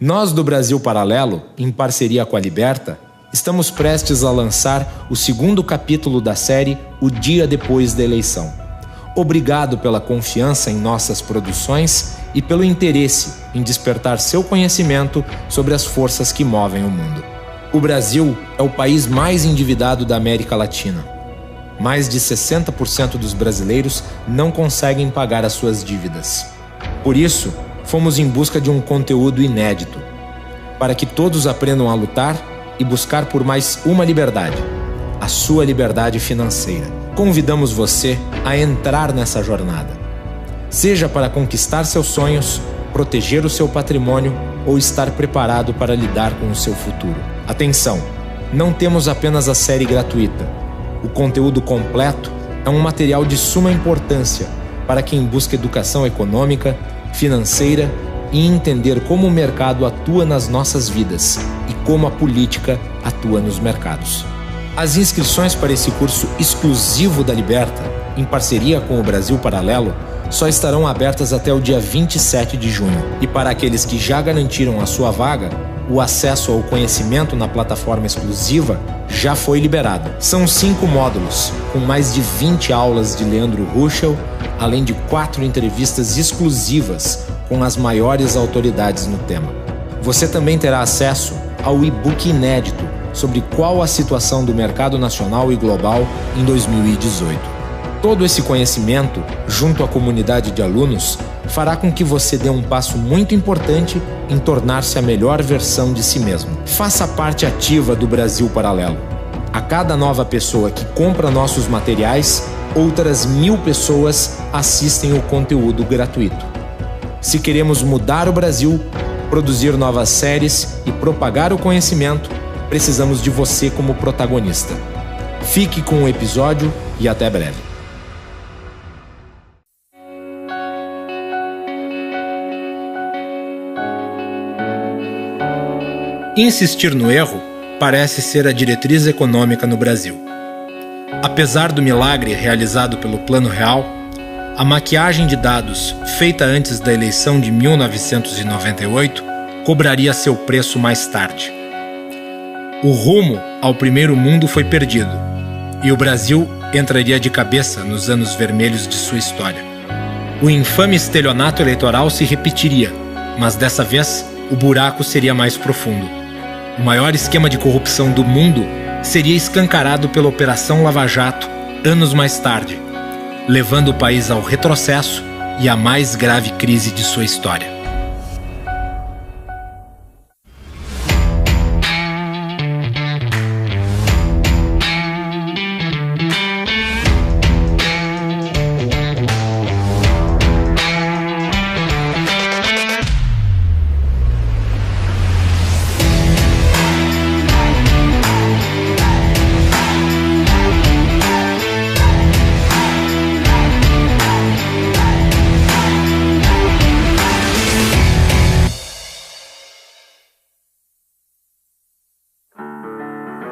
Nós do Brasil Paralelo, em parceria com a Liberta, estamos prestes a lançar o segundo capítulo da série O Dia Depois da Eleição. Obrigado pela confiança em nossas produções e pelo interesse em despertar seu conhecimento sobre as forças que movem o mundo. O Brasil é o país mais endividado da América Latina. Mais de 60% dos brasileiros não conseguem pagar as suas dívidas. Por isso, fomos em busca de um conteúdo inédito, para que todos aprendam a lutar e buscar por mais uma liberdade, a sua liberdade financeira. Convidamos você a entrar nessa jornada. Seja para conquistar seus sonhos, proteger o seu patrimônio ou estar preparado para lidar com o seu futuro. Atenção! Não temos apenas a série gratuita. O conteúdo completo é um material de suma importância para quem busca educação econômica, financeira e entender como o mercado atua nas nossas vidas e como a política atua nos mercados. As inscrições para esse curso exclusivo da Liberta, em parceria com o Brasil Paralelo, só estarão abertas até o dia 27 de junho. E para aqueles que já garantiram a sua vaga, o acesso ao conhecimento na plataforma exclusiva já foi liberado. São 5 módulos, com mais de 20 aulas de Leandro Ruschel, além de 4 entrevistas exclusivas com as maiores autoridades no tema. Você também terá acesso ao e-book inédito sobre qual a situação do mercado nacional e global em 2018. Todo esse conhecimento, junto à comunidade de alunos, fará com que você dê um passo muito importante em tornar-se a melhor versão de si mesmo. Faça parte ativa do Brasil Paralelo. A cada nova pessoa que compra nossos materiais, outras 1000 pessoas assistem o conteúdo gratuito. Se queremos mudar o Brasil, produzir novas séries e propagar o conhecimento, precisamos de você como protagonista. Fique com o episódio e até breve. Insistir no erro parece ser a diretriz econômica no Brasil. Apesar do milagre realizado pelo Plano Real, a maquiagem de dados feita antes da eleição de 1998 cobraria seu preço mais tarde. O rumo ao primeiro mundo foi perdido, e o Brasil entraria de cabeça nos anos vermelhos de sua história. O infame estelionato eleitoral se repetiria, mas dessa vez o buraco seria mais profundo. O maior esquema de corrupção do mundo seria escancarado pela Operação Lava Jato anos mais tarde, levando o país ao retrocesso e à mais grave crise de sua história.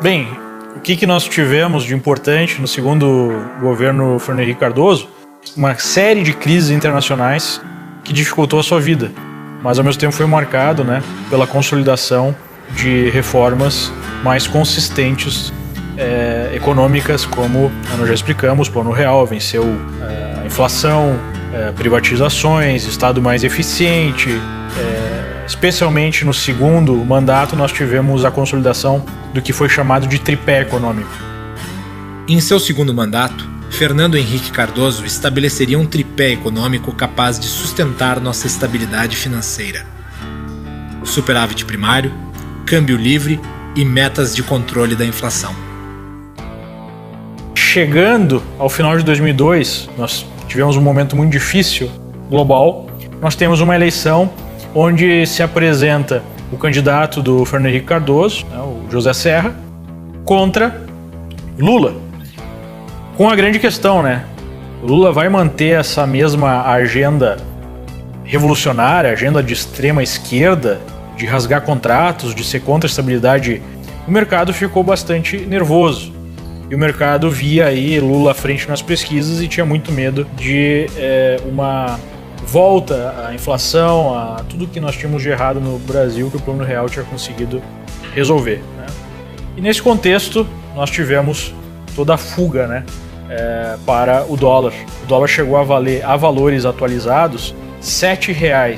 Bem, o que nós tivemos de importante no segundo governo Fernando Henrique Cardoso? Uma série de crises internacionais que dificultou a sua vida, mas ao mesmo tempo foi marcado, pela consolidação de reformas mais consistentes econômicas, como nós já explicamos, o Plano Real venceu a inflação, privatizações, Estado mais eficiente. Especialmente no segundo mandato, nós tivemos a consolidação do que foi chamado de tripé econômico. Em seu segundo mandato, Fernando Henrique Cardoso estabeleceria um tripé econômico capaz de sustentar nossa estabilidade financeira. Superávit primário, câmbio livre e metas de controle da inflação. Chegando ao final de 2002, nós tivemos um momento muito difícil global. Nós temos uma eleição onde se apresenta o candidato do Fernando Henrique Cardoso, o José Serra, contra Lula. Com a grande questão, Lula vai manter essa mesma agenda revolucionária, agenda de extrema esquerda, de rasgar contratos, de ser contra a estabilidade. O mercado ficou bastante nervoso. E o mercado via aí Lula à frente nas pesquisas e tinha muito medo de uma volta à inflação, a tudo que nós tínhamos de errado no Brasil que o Plano Real tinha conseguido resolver, né? E nesse contexto nós tivemos toda a fuga, né, para o dólar. O dólar chegou a valer, a valores atualizados, R$ 7, né?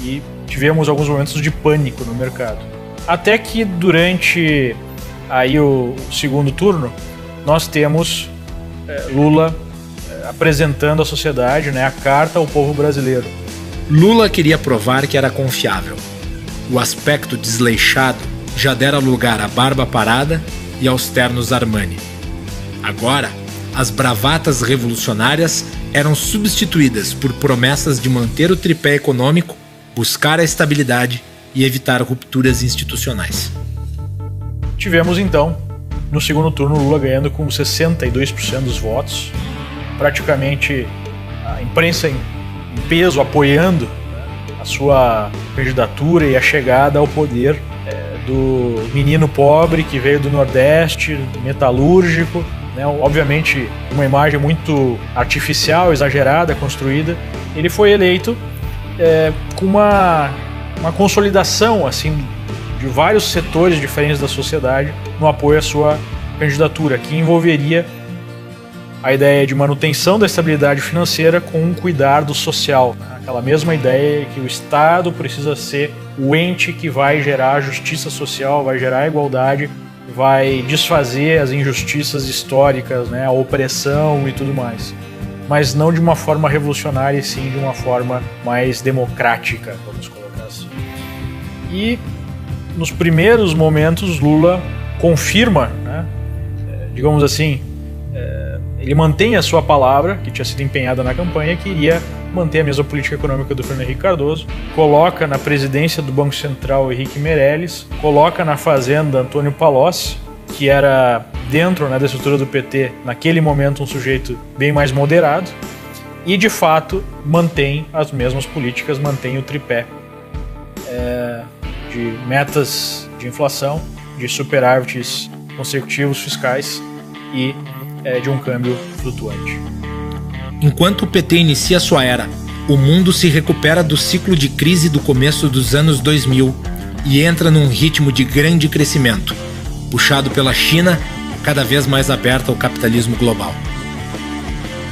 E tivemos alguns momentos de pânico no mercado. Até que durante aí o segundo turno, nós temos Lula apresentando à sociedade, né, a carta ao povo brasileiro. Lula queria provar que era confiável. O aspecto desleixado já dera lugar à barba parada e aos ternos Armani. Agora, as bravatas revolucionárias eram substituídas por promessas de manter o tripé econômico, buscar a estabilidade e evitar rupturas institucionais. Tivemos então, no segundo turno, Lula ganhando com 62% dos votos, praticamente a imprensa em peso apoiando, né, a sua candidatura e a chegada ao poder do menino pobre que veio do Nordeste, metalúrgico, né, obviamente uma imagem muito artificial, exagerada, construída. Ele foi eleito com uma consolidação assim, de vários setores diferentes da sociedade no apoio à sua candidatura, que envolveria a ideia de manutenção da estabilidade financeira com um cuidado social. Aquela mesma ideia que o Estado precisa ser o ente que vai gerar justiça social, vai gerar igualdade, vai desfazer as injustiças históricas, né, a opressão e tudo mais. Mas não de uma forma revolucionária, e sim de uma forma mais democrática, vamos colocar assim. E nos primeiros momentos Lula confirma, né, digamos assim, ele mantém a sua palavra, que tinha sido empenhada na campanha, que iria manter a mesma política econômica do Fernando Henrique Cardoso, coloca na presidência do Banco Central Henrique Meirelles, coloca na Fazenda Antônio Palocci, que era dentro, né, da estrutura do PT, naquele momento um sujeito bem mais moderado, e de fato mantém as mesmas políticas, mantém o tripé de metas de inflação, de superávites consecutivos fiscais e de um câmbio flutuante. Enquanto o PT inicia sua era, o mundo se recupera do ciclo de crise do começo dos anos 2000 e entra num ritmo de grande crescimento, puxado pela China, cada vez mais aberta ao capitalismo global.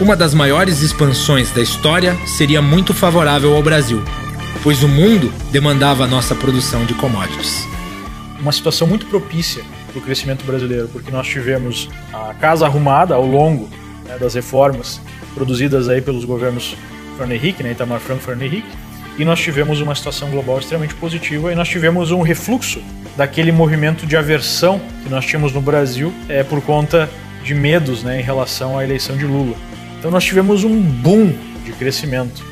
Uma das maiores expansões da história seria muito favorável ao Brasil, pois o mundo demandava a nossa produção de commodities. Uma situação muito propícia para o crescimento brasileiro, porque nós tivemos a casa arrumada ao longo, né, das reformas produzidas aí pelos governos Fernando Henrique, né, Itamar Franco, Fernando Henrique, e nós tivemos uma situação global extremamente positiva e nós tivemos um refluxo daquele movimento de aversão que nós tínhamos no Brasil por conta de medos, né, em relação à eleição de Lula. Então nós tivemos um boom de crescimento.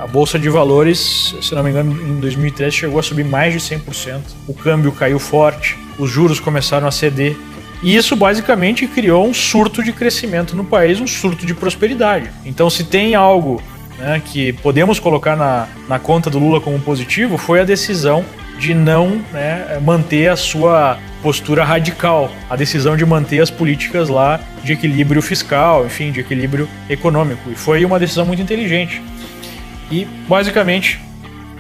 A Bolsa de Valores, se não me engano, em 2013 chegou a subir mais de 100%. O câmbio caiu forte, os juros começaram a ceder. E isso basicamente criou um surto de crescimento no país, um surto de prosperidade. Então se tem algo, né, que podemos colocar na conta do Lula como positivo, foi a decisão de não, né, manter a sua postura radical, a decisão de manter as políticas lá de equilíbrio fiscal, enfim, de equilíbrio econômico. E foi uma decisão muito inteligente. E, basicamente,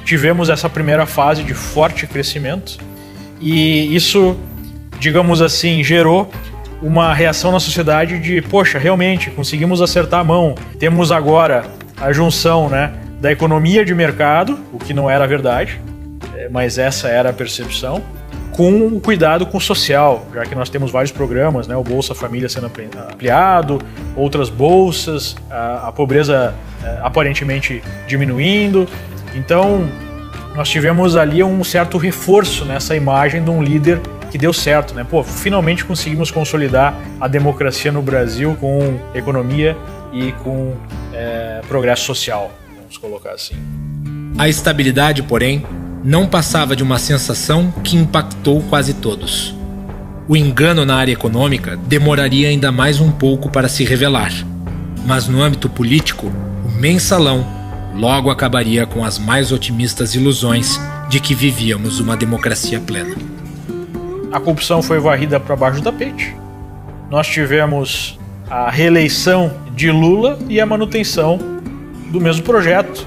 tivemos essa primeira fase de forte crescimento e isso, digamos assim, gerou uma reação na sociedade de, poxa, realmente, conseguimos acertar a mão. Temos agora a junção, né, da economia de mercado, o que não era verdade, mas essa era a percepção, com o cuidado com o social, já que nós temos vários programas, né, o Bolsa Família sendo ampliado, outras bolsas, a pobreza aparentemente diminuindo. Então, nós tivemos ali um certo reforço nessa imagem de um líder que deu certo, né? Pô, finalmente conseguimos consolidar a democracia no Brasil com economia e com progresso social, vamos colocar assim. A estabilidade, porém, não passava de uma sensação que impactou quase todos. O engano na área econômica demoraria ainda mais um pouco para se revelar, mas no âmbito político, o mensalão logo acabaria com as mais otimistas ilusões de que vivíamos uma democracia plena. A corrupção foi varrida para baixo do tapete. Nós tivemos a reeleição de Lula e a manutenção do mesmo projeto.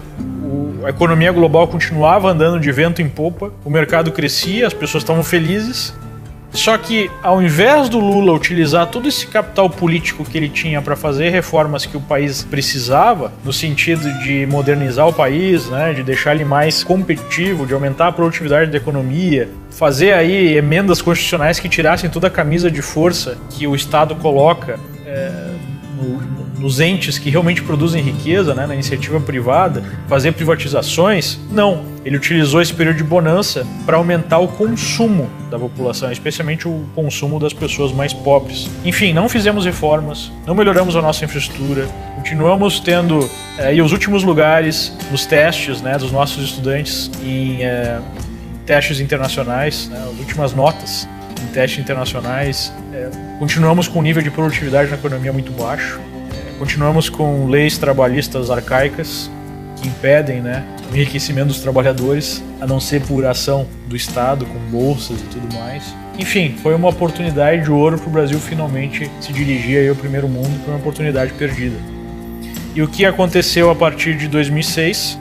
A economia global continuava andando de vento em popa, o mercado crescia, as pessoas estavam felizes. Só que, ao invés do Lula utilizar todo esse capital político que ele tinha para fazer reformas que o país precisava, no sentido de modernizar o país, né, de deixar ele mais competitivo, de aumentar a produtividade da economia, fazer aí emendas constitucionais que tirassem toda a camisa de força que o Estado coloca nos entes que realmente produzem riqueza, né, na iniciativa privada, fazer privatizações, não. Ele utilizou esse período de bonança para aumentar o consumo da população, especialmente o consumo das pessoas mais pobres. Enfim, não fizemos reformas, não melhoramos a nossa infraestrutura, continuamos tendo os últimos lugares nos testes, né, dos nossos estudantes em testes internacionais, né, as últimas notas em testes internacionais. Continuamos com um nível de produtividade na economia muito baixo. Continuamos com leis trabalhistas arcaicas que impedem, né, o enriquecimento dos trabalhadores, a não ser por ação do Estado, com bolsas e tudo mais. Enfim, foi uma oportunidade de ouro para o Brasil finalmente se dirigir aí ao primeiro mundo, foi uma oportunidade perdida. E o que aconteceu a partir de 2006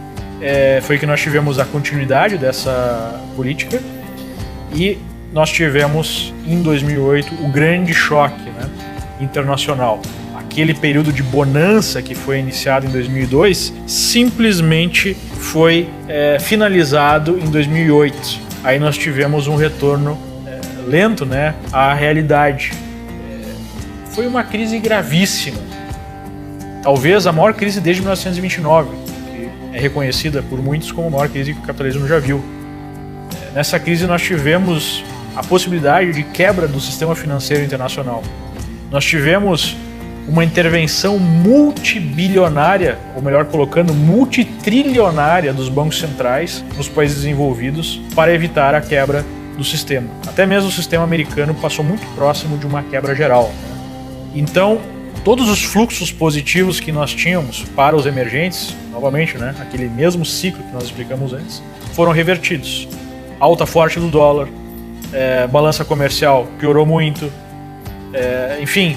foi que nós tivemos a continuidade dessa política e nós tivemos, em 2008, o grande choque, né, internacional. Aquele período de bonança que foi iniciado em 2002 simplesmente foi finalizado em 2008. Aí nós tivemos um retorno lento, né, à realidade. Foi uma crise gravíssima. Talvez a maior crise desde 1929, que é reconhecida por muitos como a maior crise que o capitalismo já viu. Nessa crise nós tivemos a possibilidade de quebra do sistema financeiro internacional. Nós tivemos uma intervenção multibilionária, ou melhor colocando, multitrilionária dos bancos centrais nos países desenvolvidos para evitar a quebra do sistema. Até mesmo o sistema americano passou muito próximo de uma quebra geral. Então, todos os fluxos positivos que nós tínhamos para os emergentes, novamente, né, aquele mesmo ciclo que nós explicamos antes, foram revertidos. Alta forte do dólar, balança comercial piorou muito, enfim,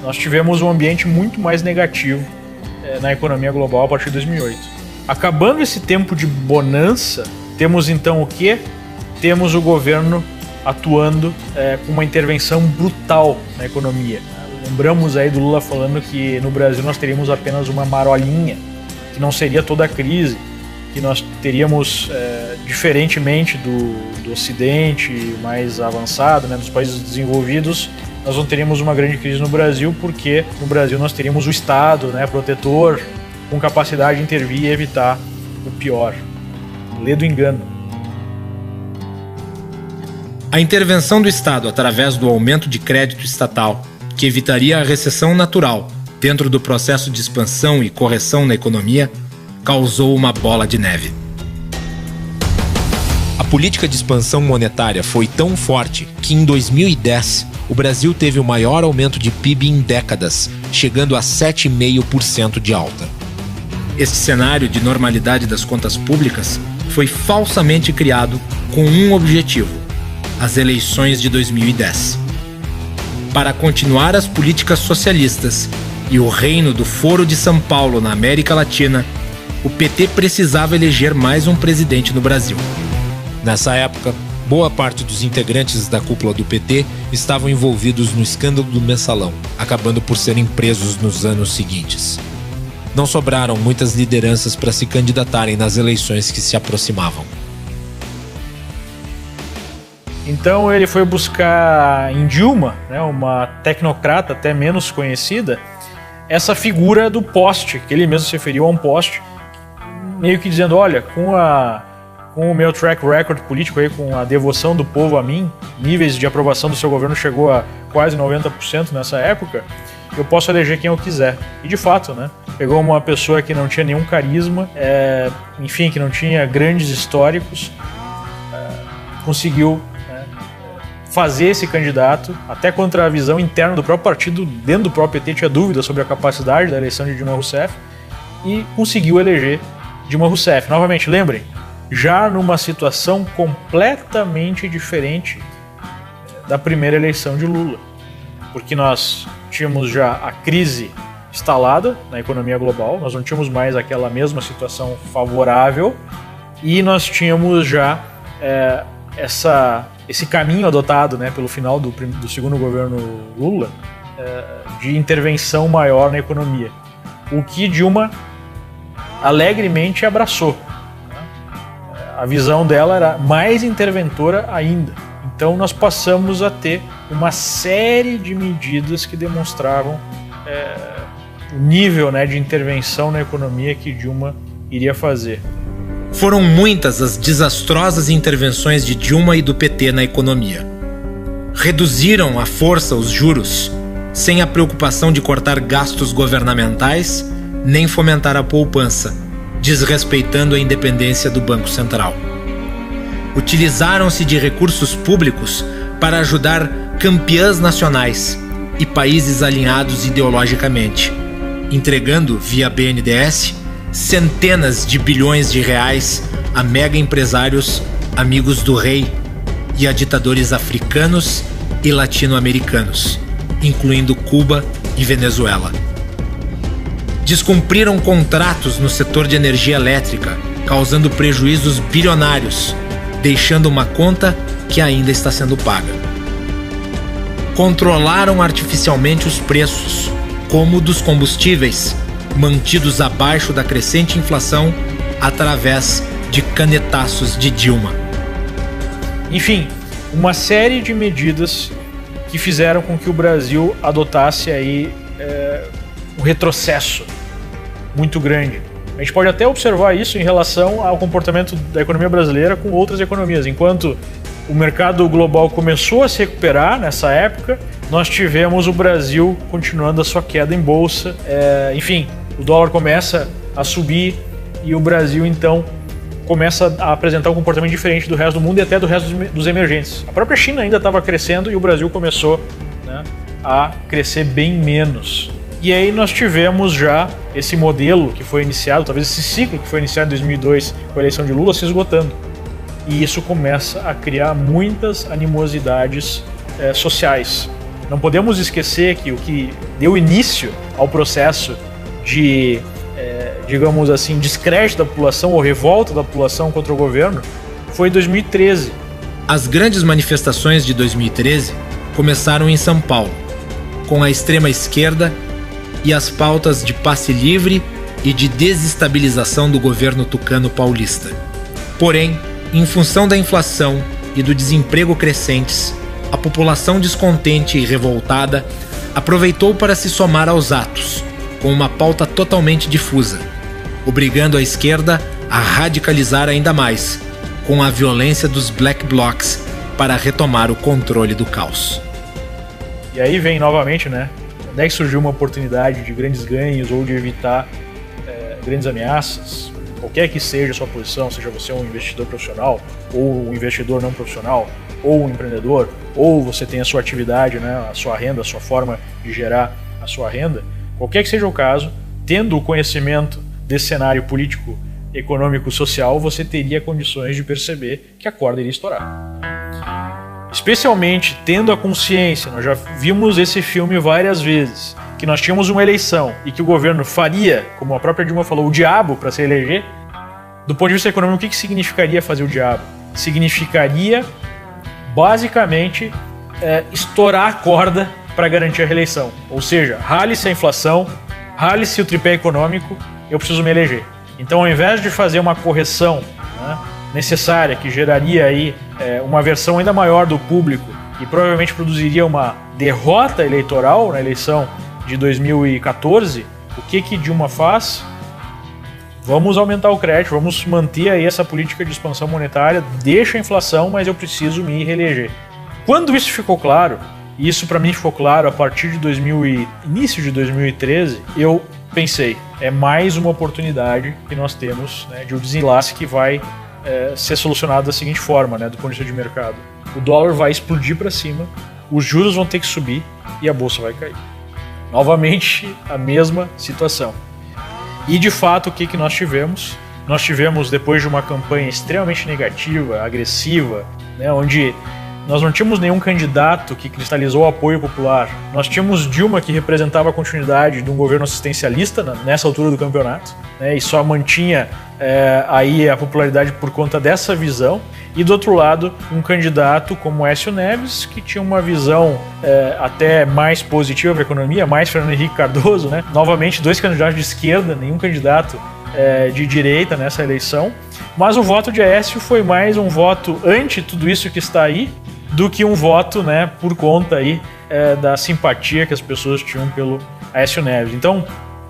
nós tivemos um ambiente muito mais negativo na economia global a partir de 2008. Acabando esse tempo de bonança, temos então o quê? Temos o governo atuando com uma intervenção brutal na economia. Lembramos aí do Lula falando que no Brasil nós teríamos apenas uma marolinha, que não seria toda a crise, que nós teríamos, diferentemente do Ocidente mais avançado, né, dos países desenvolvidos, nós não teríamos uma grande crise no Brasil, porque no Brasil nós teríamos o Estado, né, protetor, com capacidade de intervir e evitar o pior. Lê do engano. A intervenção do Estado através do aumento de crédito estatal, que evitaria a recessão natural dentro do processo de expansão e correção na economia, causou uma bola de neve. A política de expansão monetária foi tão forte que em 2010 o Brasil teve o maior aumento de PIB em décadas, chegando a 7,5% de alta. Este cenário de normalidade das contas públicas foi falsamente criado com um objetivo: as eleições de 2010. Para continuar as políticas socialistas e o reino do Foro de São Paulo na América Latina, o PT precisava eleger mais um presidente no Brasil. Nessa época, boa parte dos integrantes da cúpula do PT estavam envolvidos no escândalo do Mensalão, acabando por serem presos nos anos seguintes. Não sobraram muitas lideranças para se candidatarem nas eleições que se aproximavam. Então ele foi buscar em Dilma, né, uma tecnocrata até menos conhecida, essa figura do poste, que ele mesmo se referiu a um poste, meio que dizendo, olha, com o meu track record político, aí, com a devoção do povo a mim, níveis de aprovação do seu governo chegou a quase 90% nessa época, eu posso eleger quem eu quiser. E de fato, né, pegou uma pessoa que não tinha nenhum carisma, enfim, que não tinha grandes históricos, conseguiu fazer esse candidato, até contra a visão interna do próprio partido, dentro do próprio PT tinha dúvidas sobre a capacidade da eleição de Dilma Rousseff, e conseguiu eleger Dilma Rousseff. Novamente, lembrem, já numa situação completamente diferente da primeira eleição de Lula, porque nós tínhamos já a crise instalada na economia global, nós não tínhamos mais aquela mesma situação favorável e nós tínhamos já esse caminho adotado, né, pelo final do segundo governo Lula, de intervenção maior na economia, o que Dilma alegremente abraçou. A visão dela era mais interventora ainda. Então nós passamos a ter uma série de medidas que demonstravam o nível, né, de intervenção na economia que Dilma iria fazer. Foram muitas as desastrosas intervenções de Dilma e do PT na economia. Reduziram à força os juros, sem a preocupação de cortar gastos governamentais, nem fomentar a poupança, desrespeitando a independência do Banco Central. Utilizaram-se de recursos públicos para ajudar campeãs nacionais e países alinhados ideologicamente, entregando, via BNDES, centenas de bilhões de reais a mega empresários amigos do rei e a ditadores africanos e latino-americanos, incluindo Cuba e Venezuela. Descumpriram contratos no setor de energia elétrica, causando prejuízos bilionários, deixando uma conta que ainda está sendo paga. Controlaram artificialmente os preços, como dos combustíveis, mantidos abaixo da crescente inflação através de canetaços de Dilma. Enfim, uma série de medidas que fizeram com que o Brasil adotasse aí um retrocesso muito grande. A gente pode até observar isso em relação ao comportamento da economia brasileira com outras economias. Enquanto o mercado global começou a se recuperar nessa época, nós tivemos o Brasil continuando a sua queda em bolsa. Enfim, o dólar começa a subir e o Brasil, então, começa a apresentar um comportamento diferente do resto do mundo e até do resto dos emergentes. A própria China ainda estava crescendo e o Brasil começou, né, a crescer bem menos. E aí nós tivemos já esse modelo que foi iniciado, talvez esse ciclo que foi iniciado em 2002 com a eleição de Lula se esgotando. E isso começa a criar muitas animosidades sociais. Não podemos esquecer que o que deu início ao processo de, digamos assim, descrédito da população ou revolta da população contra o governo foi em 2013. As grandes manifestações de 2013 começaram em São Paulo, com a extrema-esquerda e as pautas de passe livre e de desestabilização do governo tucano paulista. Porém, em função da inflação e do desemprego crescentes, a população descontente e revoltada aproveitou para se somar aos atos, com uma pauta totalmente difusa, obrigando a esquerda a radicalizar ainda mais, com a violência dos black blocs para retomar o controle do caos. E aí vem novamente, né? Onde é que surgiu uma oportunidade de grandes ganhos ou de evitar grandes ameaças? Qualquer que seja a sua posição, seja você um investidor profissional, ou um investidor não profissional, ou um empreendedor, ou você tem a sua atividade, né, a sua renda, a sua forma de gerar a sua renda, qualquer que seja o caso, tendo o conhecimento desse cenário político, econômico, social, você teria condições de perceber que a corda iria estourar. Especialmente tendo a consciência, nós já vimos esse filme várias vezes, que nós tínhamos uma eleição e que o governo faria, como a própria Dilma falou, o diabo para se eleger. Do ponto de vista econômico, o que significaria fazer o diabo? Significaria, basicamente, estourar a corda para garantir a reeleição. Ou seja, rale-se a inflação, rale-se o tripé econômico, eu preciso me eleger. Então, ao invés de fazer uma correção, né, necessária, que geraria aí uma aversão ainda maior do público e provavelmente produziria uma derrota eleitoral na eleição de 2014, o que Dilma faz? Vamos aumentar o crédito, vamos manter aí essa política de expansão monetária, deixa a inflação, mas eu preciso me reeleger. Quando isso ficou claro, e isso para mim ficou claro a partir de início de 2013, eu pensei, é mais uma oportunidade que nós temos, né, de um desenlace que vai ser solucionado da seguinte forma, né, do ponto de vista de mercado. O dólar vai explodir para cima, os juros vão ter que subir e a bolsa vai cair. Novamente, a mesma situação. E de fato, o que nós tivemos? Nós tivemos, depois de uma campanha extremamente negativa, agressiva, né, onde nós não tínhamos nenhum candidato que cristalizou o apoio popular. Nós tínhamos Dilma, que representava a continuidade de um governo assistencialista nessa altura do campeonato, né, e só mantinha aí a popularidade por conta dessa visão. E do outro lado, um candidato como Aécio Neves, que tinha uma visão até mais positiva para a economia, mais Fernando Henrique Cardoso, né? Novamente, 2 candidatos de esquerda, nenhum candidato de direita nessa eleição. Mas o voto de Aécio foi mais um voto ante tudo isso que está aí, do que um voto, né, por conta aí da simpatia que as pessoas tinham pelo Aécio Neves. Então,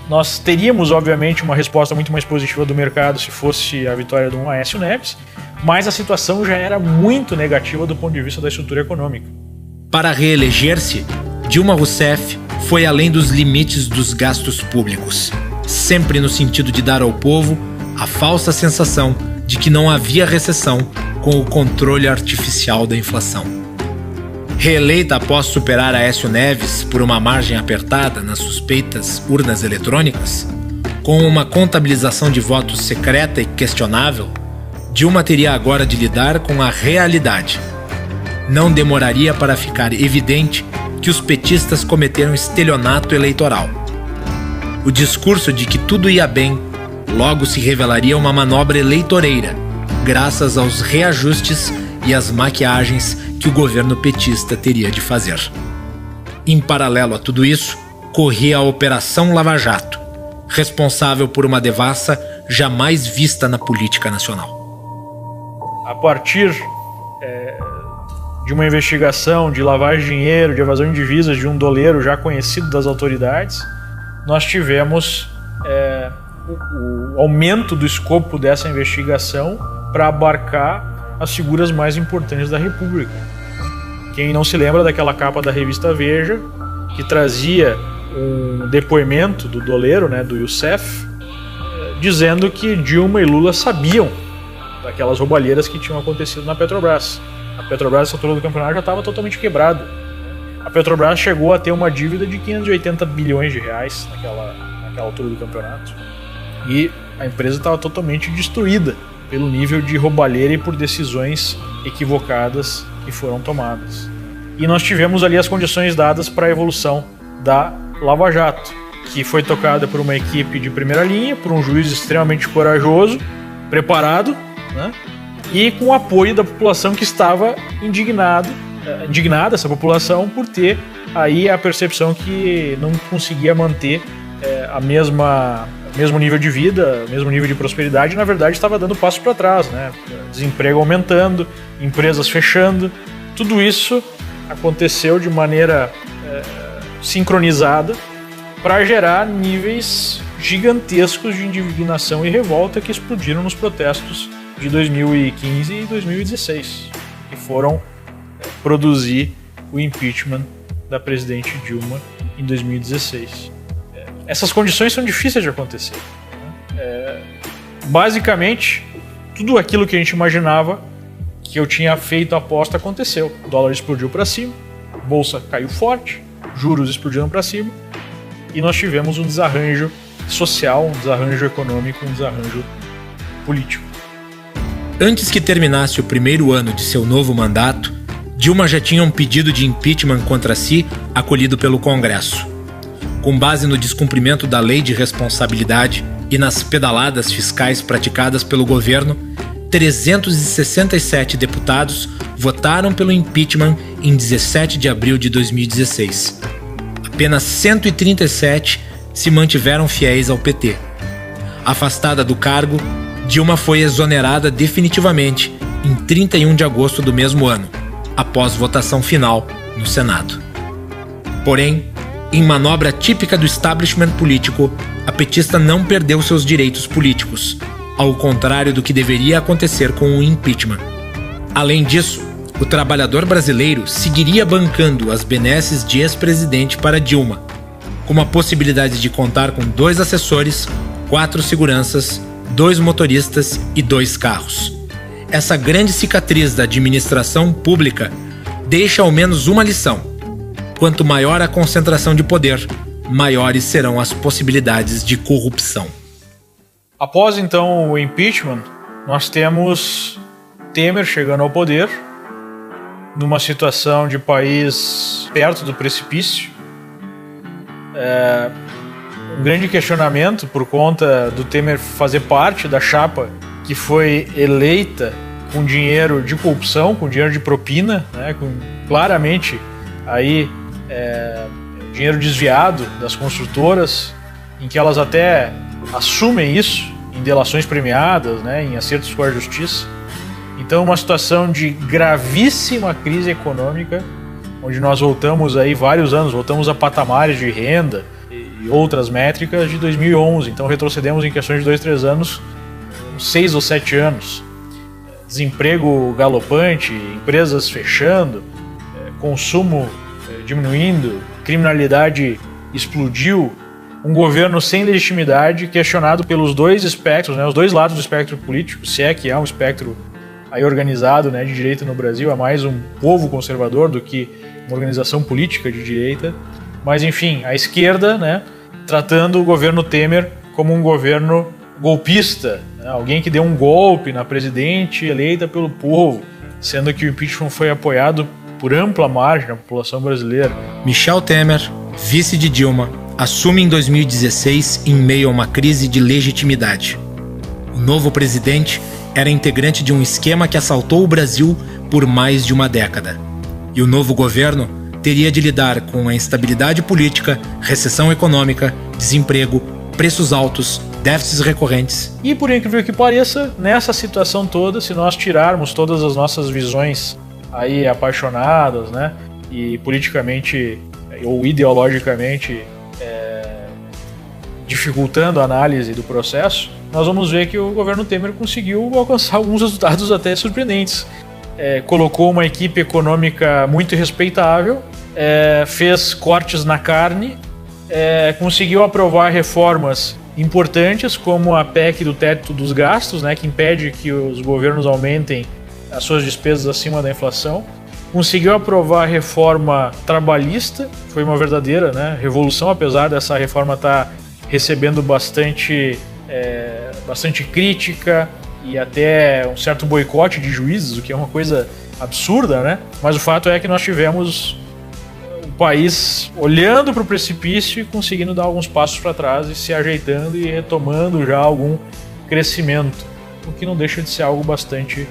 nós teríamos, obviamente, uma resposta muito mais positiva do mercado se fosse a vitória do Aécio Neves, mas a situação já era muito negativa do ponto de vista da estrutura econômica. Para reeleger-se, Dilma Rousseff foi além dos limites dos gastos públicos, sempre no sentido de dar ao povo a falsa sensação de que não havia recessão com o controle artificial da inflação. Reeleita após superar Aécio Neves por uma margem apertada nas suspeitas urnas eletrônicas, com uma contabilização de votos secreta e questionável, Dilma teria agora de lidar com a realidade. Não demoraria para ficar evidente que os petistas cometeram estelionato eleitoral. O discurso de que tudo ia bem logo se revelaria uma manobra eleitoreira, graças aos reajustes e às maquiagens que o governo petista teria de fazer. Em paralelo a tudo isso, corria a Operação Lava Jato, responsável por uma devassa jamais vista na política nacional. A partir de uma investigação de lavagem de dinheiro, de evasão de divisas de um doleiro já conhecido das autoridades, nós tivemos o aumento do escopo dessa investigação para abarcar as figuras mais importantes da República. Quem não se lembra daquela capa da revista Veja, que trazia um depoimento do doleiro, né, do Youssef, dizendo que Dilma e Lula sabiam daquelas roubalheiras que tinham acontecido na Petrobras. A Petrobras, nessa altura do campeonato, já estava totalmente quebrada. A Petrobras chegou a ter uma dívida de 580 bilhões de reais naquela altura do campeonato. E a empresa estava totalmente destruída pelo nível de roubalheira e por decisões equivocadas que foram tomadas. E nós tivemos ali as condições dadas para a evolução da Lava Jato, que foi tocada por uma equipe de primeira linha, por um juiz extremamente corajoso, preparado, né? E com o apoio da população que estava indignada, essa população, por ter aí a percepção que não conseguia manter o mesmo nível de vida, o mesmo nível de prosperidade, e na verdade estava dando passo para trás, né? Desemprego aumentando, empresas fechando, tudo isso aconteceu de maneira sincronizada para gerar níveis gigantescos de indignação e revolta que explodiram nos protestos de 2015 e 2016, que foram produzir o impeachment da presidente Dilma em 2016. Essas condições são difíceis de acontecer. Basicamente, tudo aquilo que a gente imaginava que eu tinha feito a aposta aconteceu. O dólar explodiu para cima, a bolsa caiu forte, juros explodiram para cima, e nós tivemos um desarranjo social, um desarranjo econômico, um desarranjo político. Antes que terminasse o primeiro ano de seu novo mandato, Dilma já tinha um pedido de impeachment contra si acolhido pelo Congresso. Com base no descumprimento da lei de responsabilidade e nas pedaladas fiscais praticadas pelo governo, 367 deputados votaram pelo impeachment em 17 de abril de 2016. Apenas 137 se mantiveram fiéis ao PT. Afastada do cargo, Dilma foi exonerada definitivamente em 31 de agosto do mesmo ano, após votação final no Senado. Porém, em manobra típica do establishment político, a petista não perdeu seus direitos políticos, ao contrário do que deveria acontecer com o impeachment. Além disso, o trabalhador brasileiro seguiria bancando as benesses de ex-presidente para Dilma, com a possibilidade de contar com 2 assessores, 4 seguranças, 2 motoristas e 2 carros. Essa grande cicatriz da administração pública deixa ao menos uma lição: quanto maior a concentração de poder, maiores serão as possibilidades de corrupção. Após então o impeachment, nós temos Temer chegando ao poder numa situação de país perto do precipício. Um grande questionamento por conta do Temer fazer parte da chapa que foi eleita com dinheiro de corrupção, com dinheiro de propina, né, com claramente aí dinheiro desviado das construtoras, em que elas até assumem isso em delações premiadas, né, em acertos com a justiça. Então, uma situação de gravíssima crise econômica, onde nós voltamos aí vários anos, voltamos a patamares de renda e outras métricas de 2011. Então, retrocedemos em questões de 2, 3 anos, 6 ou 7 anos. Desemprego galopante, empresas fechando, consumo diminuindo, criminalidade explodiu, um governo sem legitimidade, questionado pelos dois espectros, né, os dois lados do espectro político, se é que há um espectro aí organizado, né, de direita no Brasil, há mais um povo conservador do que uma organização política de direita. Mas, enfim, a esquerda, né, tratando o governo Temer como um governo golpista, né, alguém que deu um golpe na presidente eleita pelo povo, sendo que o impeachment foi apoiado por ampla margem na população brasileira. Michel Temer, vice de Dilma, assume em 2016 em meio a uma crise de legitimidade. O novo presidente era integrante de um esquema que assaltou o Brasil por mais de uma década. E o novo governo teria de lidar com a instabilidade política, recessão econômica, desemprego, preços altos, déficits recorrentes. E por incrível que pareça, nessa situação toda, se nós tirarmos todas as nossas visões aí apaixonadas, né, e politicamente ou ideologicamente dificultando a análise do processo, nós vamos ver que o governo Temer conseguiu alcançar alguns resultados até surpreendentes. Colocou uma equipe econômica muito respeitável, fez cortes na carne, conseguiu aprovar reformas importantes, como a PEC do teto dos gastos, né, que impede que os governos aumentem as suas despesas acima da inflação. Conseguiu aprovar a reforma trabalhista, foi uma verdadeira, né, revolução, apesar dessa reforma estar recebendo bastante crítica e até um certo boicote de juízes, o que é uma coisa absurda, né? Mas o fato é que nós tivemos o país olhando para o precipício e conseguindo dar alguns passos para trás e se ajeitando e retomando já algum crescimento, o que não deixa de ser algo bastante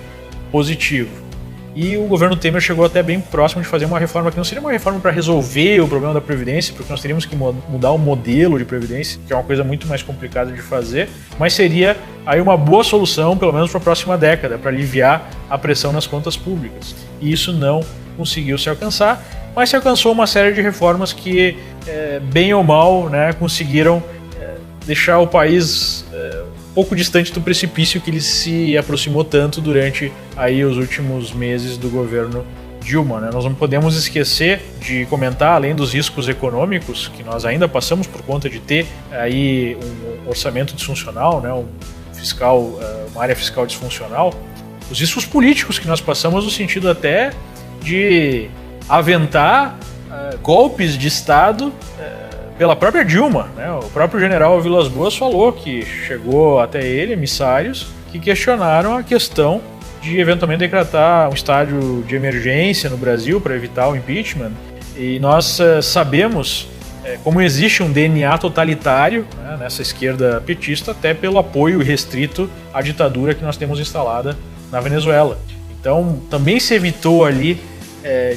positivo. E o governo Temer chegou até bem próximo de fazer uma reforma que não seria uma reforma para resolver o problema da Previdência, porque nós teríamos que mudar o modelo de Previdência, que é uma coisa muito mais complicada de fazer, mas seria aí uma boa solução, pelo menos para a próxima década, para aliviar a pressão nas contas públicas. E isso não conseguiu se alcançar, mas se alcançou uma série de reformas que, bem ou mal, né, conseguiram deixar o país pouco distante do precipício que ele se aproximou tanto durante aí os últimos meses do governo Dilma, né? Nós não podemos esquecer de comentar, além dos riscos econômicos que nós ainda passamos por conta de ter aí um orçamento disfuncional, né? Uma área fiscal disfuncional, os riscos políticos que nós passamos no sentido até de aventar golpes de Estado pela própria Dilma, né? O próprio general Vilas Boas falou que chegou até ele emissários que questionaram a questão de eventualmente decretar um estado de emergência no Brasil para evitar o impeachment. E nós sabemos como existe um DNA totalitário, né, nessa esquerda petista, até pelo apoio restrito à ditadura que nós temos instalada na Venezuela. Então também se evitou ali,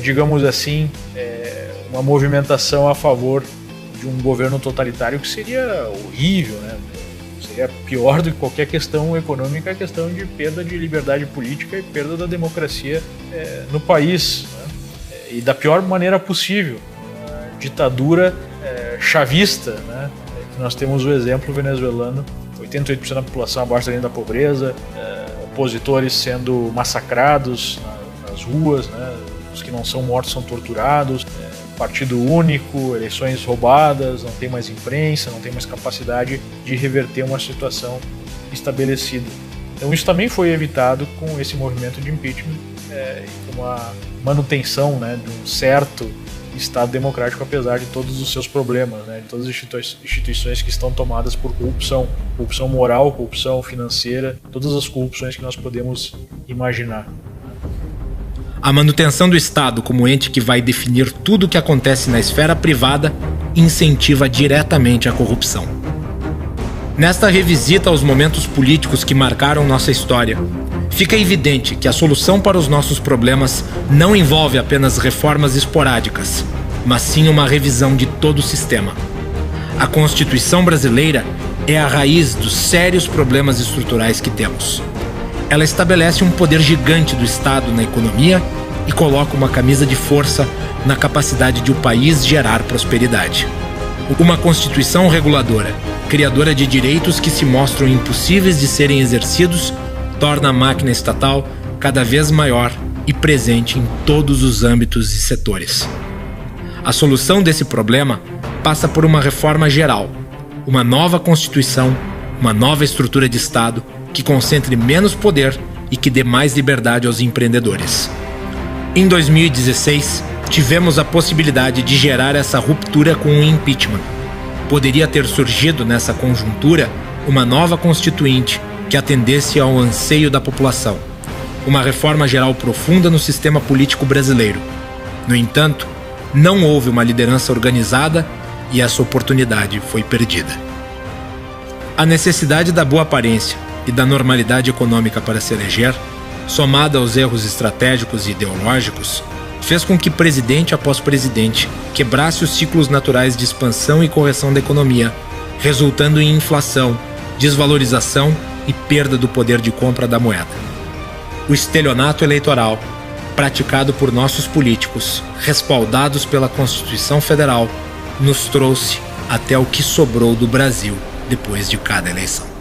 digamos assim, uma movimentação a favor de um governo totalitário que seria horrível, né? Seria pior do que qualquer questão econômica, a questão de perda de liberdade política e perda da democracia no país, né? E da pior maneira possível, a ditadura chavista, né? Nós temos o exemplo venezuelano, 88% da população abaixo da linha da pobreza, opositores sendo massacrados nas ruas, né? Os que não são mortos são torturados, partido único, eleições roubadas, não tem mais imprensa, não tem mais capacidade de reverter uma situação estabelecida. Então isso também foi evitado com esse movimento de impeachment e com a manutenção, né, de um certo Estado democrático, apesar de todos os seus problemas, né, de todas as instituições que estão tomadas por corrupção moral, corrupção financeira, todas as corrupções que nós podemos imaginar. A manutenção do Estado como ente que vai definir tudo o que acontece na esfera privada incentiva diretamente a corrupção. Nesta revisita aos momentos políticos que marcaram nossa história, fica evidente que a solução para os nossos problemas não envolve apenas reformas esporádicas, mas sim uma revisão de todo o sistema. A Constituição brasileira é a raiz dos sérios problemas estruturais que temos. Ela estabelece um poder gigante do Estado na economia e coloca uma camisa de força na capacidade de o país gerar prosperidade. Uma Constituição reguladora, criadora de direitos que se mostram impossíveis de serem exercidos, torna a máquina estatal cada vez maior e presente em todos os âmbitos e setores. A solução desse problema passa por uma reforma geral, uma nova Constituição, uma nova estrutura de Estado que concentre menos poder e que dê mais liberdade aos empreendedores. Em 2016, tivemos a possibilidade de gerar essa ruptura com o impeachment. Poderia ter surgido nessa conjuntura uma nova Constituinte que atendesse ao anseio da população, uma reforma geral profunda no sistema político brasileiro. No entanto, não houve uma liderança organizada e essa oportunidade foi perdida. A necessidade da boa aparência e da normalidade econômica para se eleger, somada aos erros estratégicos e ideológicos, fez com que presidente após presidente quebrasse os ciclos naturais de expansão e correção da economia, resultando em inflação, desvalorização e perda do poder de compra da moeda. O estelionato eleitoral, praticado por nossos políticos, respaldados pela Constituição Federal, nos trouxe até o que sobrou do Brasil depois de cada eleição.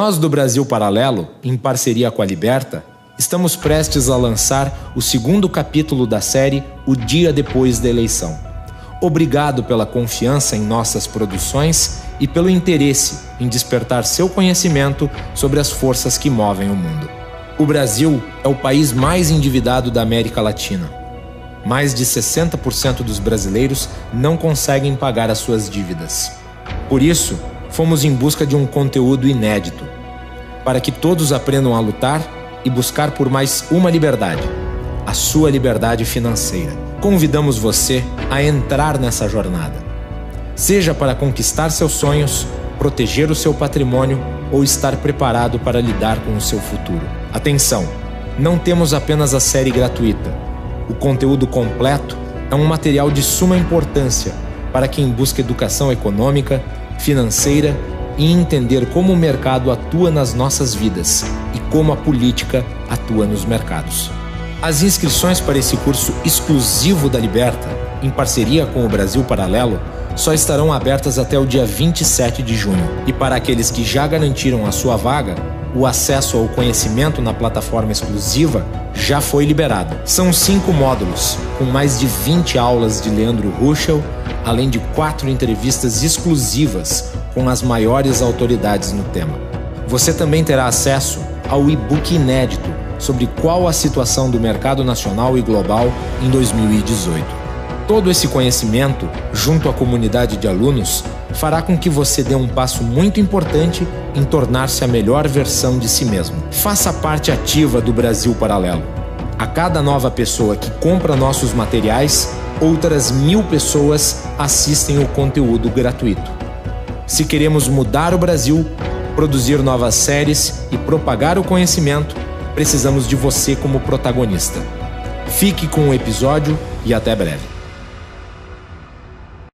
Nós do Brasil Paralelo, em parceria com a Liberta, estamos prestes a lançar o segundo capítulo da série O Dia Depois da Eleição. Obrigado pela confiança em nossas produções e pelo interesse em despertar seu conhecimento sobre as forças que movem o mundo. O Brasil é o país mais endividado da América Latina. Mais de 60% dos brasileiros não conseguem pagar as suas dívidas. Por isso, fomos em busca de um conteúdo inédito, para que todos aprendam a lutar e buscar por mais uma liberdade, a sua liberdade financeira. Convidamos você a entrar nessa jornada, seja para conquistar seus sonhos, proteger o seu patrimônio ou estar preparado para lidar com o seu futuro. Atenção! Não temos apenas a série gratuita. O conteúdo completo é um material de suma importância para quem busca educação econômica, financeira e entender como o mercado atua nas nossas vidas e como a política atua nos mercados. As inscrições para esse curso exclusivo da Liberta, em parceria com o Brasil Paralelo, só estarão abertas até o dia 27 de junho. E para aqueles que já garantiram a sua vaga, o acesso ao conhecimento na plataforma exclusiva já foi liberado. São 5 módulos, com mais de 20 aulas de Leandro Ruschel, além de 4 entrevistas exclusivas com as maiores autoridades no tema. Você também terá acesso ao e-book inédito sobre qual a situação do mercado nacional e global em 2018. Todo esse conhecimento, junto à comunidade de alunos, fará com que você dê um passo muito importante em tornar-se a melhor versão de si mesmo. Faça parte ativa do Brasil Paralelo. A cada nova pessoa que compra nossos materiais, outras 1000 pessoas assistem o conteúdo gratuito. Se queremos mudar o Brasil, produzir novas séries e propagar o conhecimento, precisamos de você como protagonista. Fique com o episódio e até breve.